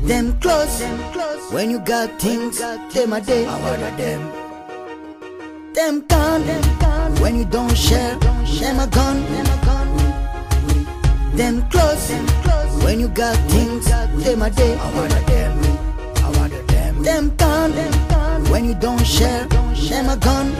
Them close, when you got things, them a day. Them gone, when you don't share, them a gone. Them close, when you got things, them a day. Them gone, when you don't share, them a gone.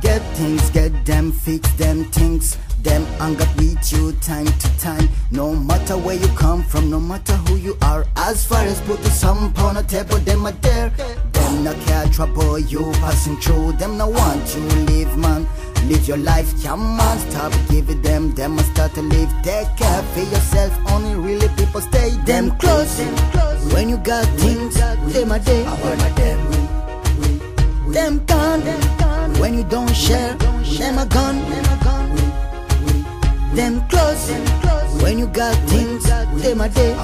Get things, get them, fix them things. Them anger beat you time to time. No matter where you come from, no matter who you are. As far as put some on the table, them are there. Them not care trouble you passing through. Them no want you live, man. Live your life, come on. Stop giving them. Them must start to live. Take care for yourself. Only really people stay. Them close, when you got things, them are there. Them gone, when you don't share, them are gone. Them close, when you got things, them a day.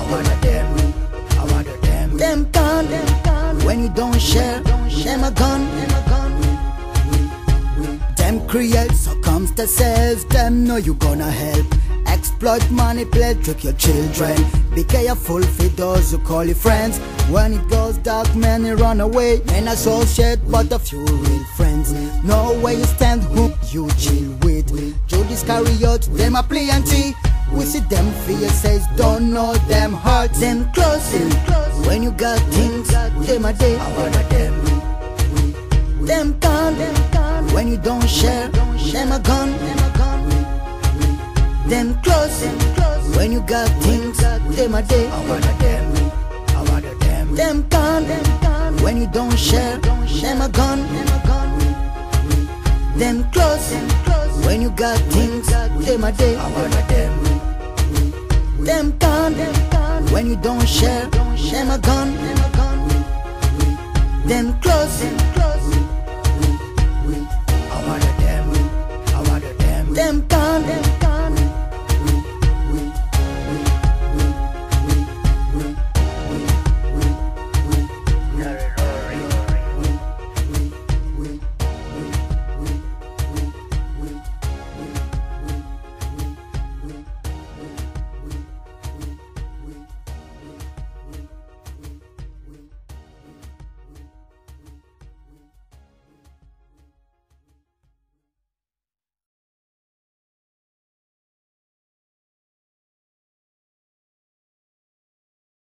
Them gone, when you don't share, them a gone. Them create circumstances, them know you gonna help. Exploit, manipulate, trick your children. Be careful for those who call you friends. When it goes dark, many run away. Men associate, but a few real friends. Know where you stand, who you chill with. Judas Iscariot, them a plenty. We see them fear says, don't know them hurt. Them close, when you got things, them a day. Them gone, when you don't share, them a gone. Them close, when you got things, them a day. Them gone, when you don't share, them a gone. Them close, when you got things, them a day. Them gone, when you don't share, them a gone. Them close,